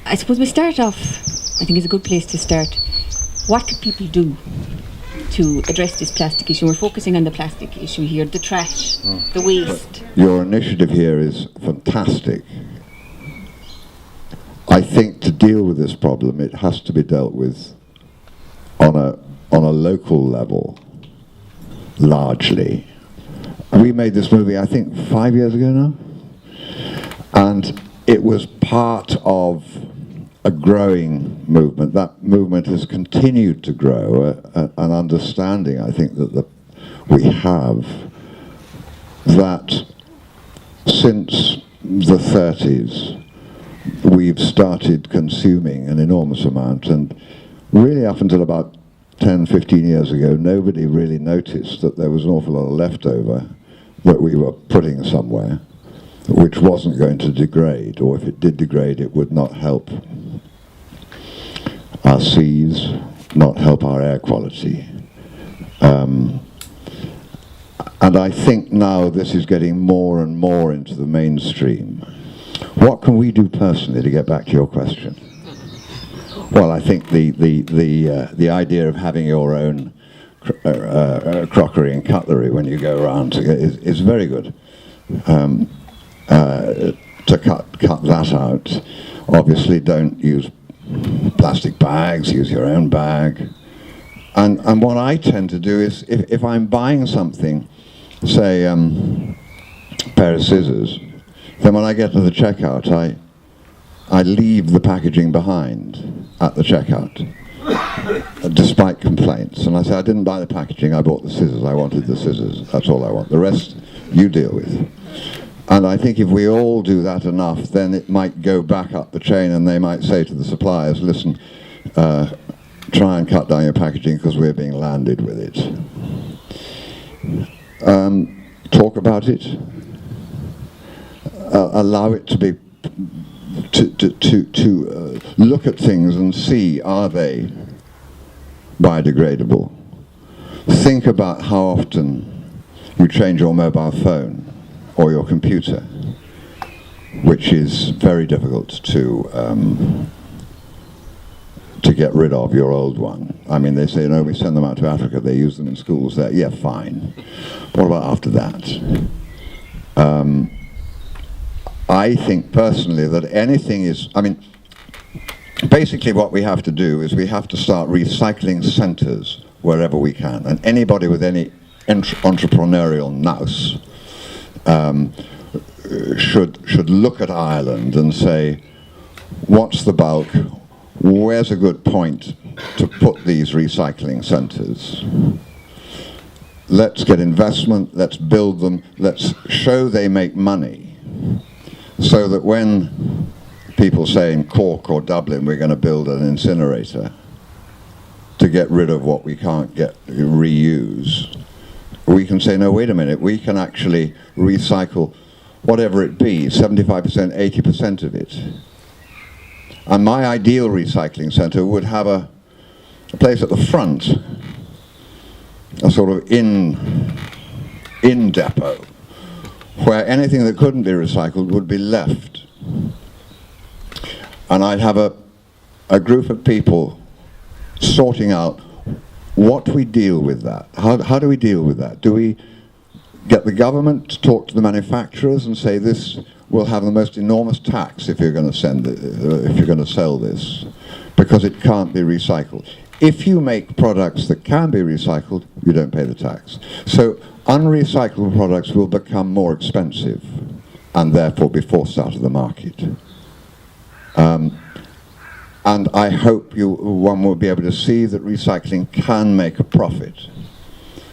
I suppose we start off, I think it's a good place to start. What can people do to address this plastic issue? We're focusing on the plastic issue here, the trash, the waste. Your initiative here is fantastic. I think to deal with this problem, it has to be dealt with on a local level, largely. We made this movie, I think, 5 years ago now, and it was part of a growing movement. That movement has continued to grow, an understanding, I think, that we have that since the 30s, we've started consuming an enormous amount, and really up until about 10, 15 years ago, nobody really noticed that there was an awful lot of leftover that we were putting somewhere, which wasn't going to degrade, or if it did degrade, it would not help our seas, not help our air quality. And I think now this is getting more and more into the mainstream. What can we do personally, to get back to your question? Well, I think the idea of having your own crockery and cutlery when you go around is very good. To cut that out, obviously don't use plastic bags, use your own bag. And what I tend to do is, if I'm buying something, say a pair of scissors, then when I get to the checkout, I leave the packaging behind at the checkout, despite complaints. And I say, I didn't buy the packaging, I bought the scissors, I wanted the scissors, that's all I want. The rest, you deal with. And I think if we all do that enough, then it might go back up the chain, and they might say to the suppliers, listen, try and cut down your packaging because we're being landed with it. Talk about it. Allow it to be, to look at things and see, are they biodegradable? Think about how often you change your mobile phone or your computer, which is very difficult to get rid of your old one. I mean, they say, no, we send them out to Africa, they use them in schools there. Yeah, fine. What about after that? I think personally that anything is, I mean, basically what we have to do is we have to start recycling centres wherever we can. And anybody with any entrepreneurial nous should look at Ireland and say, what's the bulk? Where's a good point to put these recycling centres? Let's get investment, let's build them, let's show they make money, so that when people say in Cork or Dublin we're going to build an incinerator to get rid of what we can't reuse, we can say, no, wait a minute, we can actually recycle whatever it be, 75%, 80% of it. And my ideal recycling centre would have a place at the front, a sort of in depot, where anything that couldn't be recycled would be left. And I'd have a group of people sorting out what we deal with that. How do we deal with that? Do we get the government to talk to the manufacturers and say this will have the most enormous tax if you're going to sell this, because it can't be recycled? If you make products that can be recycled, you don't pay the tax. So unrecyclable products will become more expensive and therefore be forced out of the market. And I hope one will be able to see that recycling can make a profit,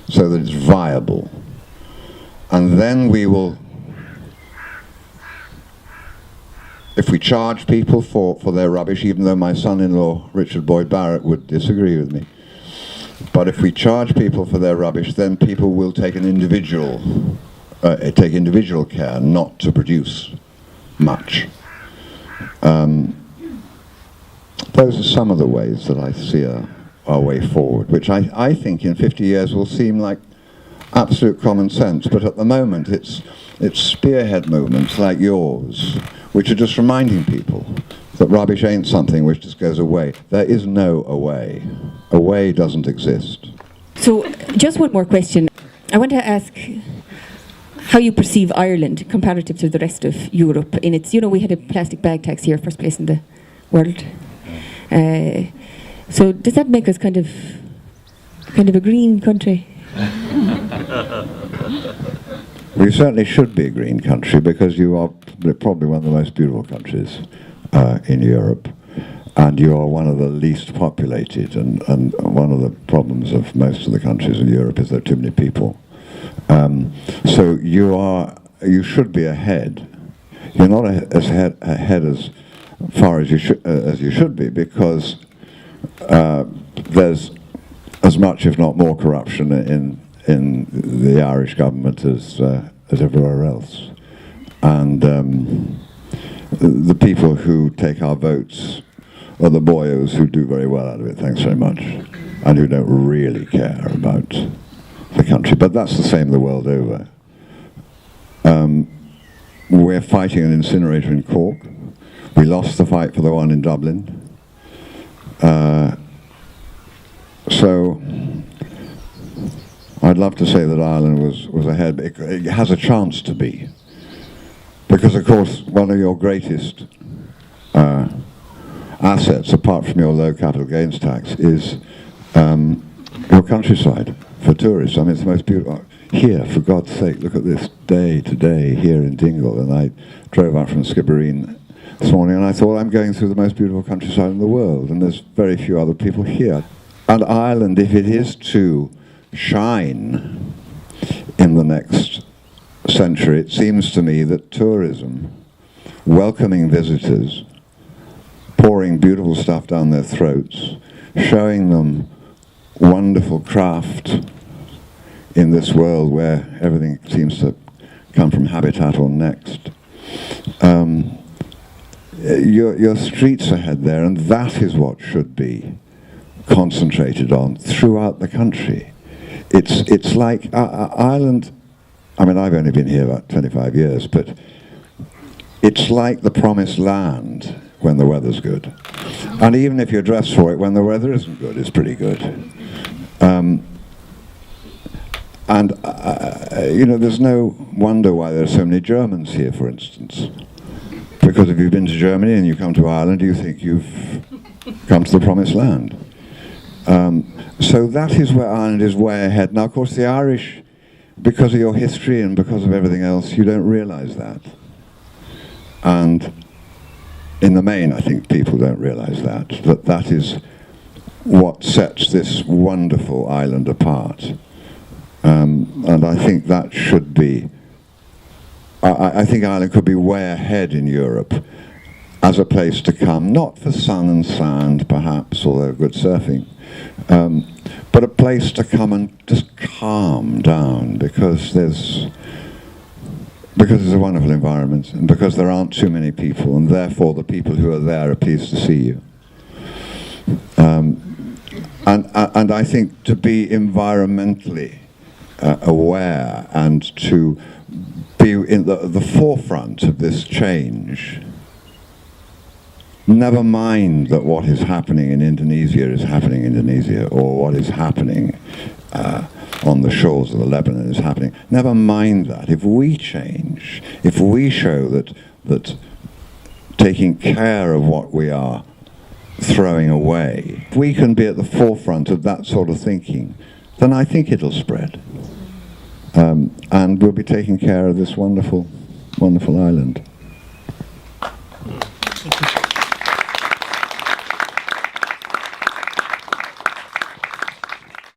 so that it's viable. And then we will, if we charge people for their rubbish, even though my son-in-law, Richard Boyd Barrett, would disagree with me, but if we charge people for their rubbish, then people will take individual care not to produce much. Those are some of the ways that I see our way forward, which I think in 50 years will seem like absolute common sense, but at the moment it's spearhead movements like yours, which are just reminding people that rubbish ain't something which just goes away. There is no away. Away doesn't exist. So, just one more question. I want to ask how you perceive Ireland comparative to the rest of Europe. In its, we had a plastic bag tax here, first place in the world. So, does that make us kind of a green country? We certainly should be a green country because you are probably one of the most beautiful countries in Europe, and you are one of the least populated, and one of the problems of most of the countries in Europe is there are too many people. So you should be ahead. You're not ahead as far as you should be, because there's as much, if not more, corruption in the Irish government as everywhere else, and the people who take our votes are the boyos who do very well out of it, thanks very much, and who don't really care about the country. But that's the same the world over. We're fighting an incinerator in Cork. We lost the fight for the one in Dublin. So I'd love to say that Ireland was ahead. It has a chance to be. Because, of course, one of your greatest assets, apart from your low capital gains tax, is your countryside for tourists. I mean, it's the most beautiful. Here, for God's sake, look at this day today here in Dingle. And I drove out from Skibbereen this morning, and I thought, I'm going through the most beautiful countryside in the world, and there's very few other people here. And Ireland, if it is to shine in the next century, it seems to me that tourism, welcoming visitors, pouring beautiful stuff down their throats, showing them wonderful craft in this world where everything seems to come from Habitat or Next. Your streets ahead there, and that is what should be concentrated on throughout the country. It's like Ireland. I mean, I've only been here about 25 years, but it's like the promised land when the weather's good. And even if you dress for it when the weather isn't good, it's pretty good. There's no wonder why there are so many Germans here, for instance. Because if you've been to Germany and you come to Ireland, you think you've come to the promised land. So that is where Ireland is way ahead. Now, of course, the Irish, because of your history and because of everything else, you don't realise that. And in the main, I think people don't realise that is what sets this wonderful island apart. And I think that should be, I think Ireland could be way ahead in Europe as a place to come, not for sun and sand perhaps, although good surfing, but a place to come and just calm down, because there's a wonderful environment, and because there aren't too many people, and therefore the people who are there are pleased to see you. And I think to be environmentally aware and to be in the forefront of this change, never mind that what is happening in Indonesia is happening in Indonesia, or what is happening on the shores of the Lebanon is happening. Never mind that. If we change, if we show that taking care of what we are throwing away, if we can be at the forefront of that sort of thinking, then I think it'll spread. And we'll be taking care of this wonderful, wonderful island.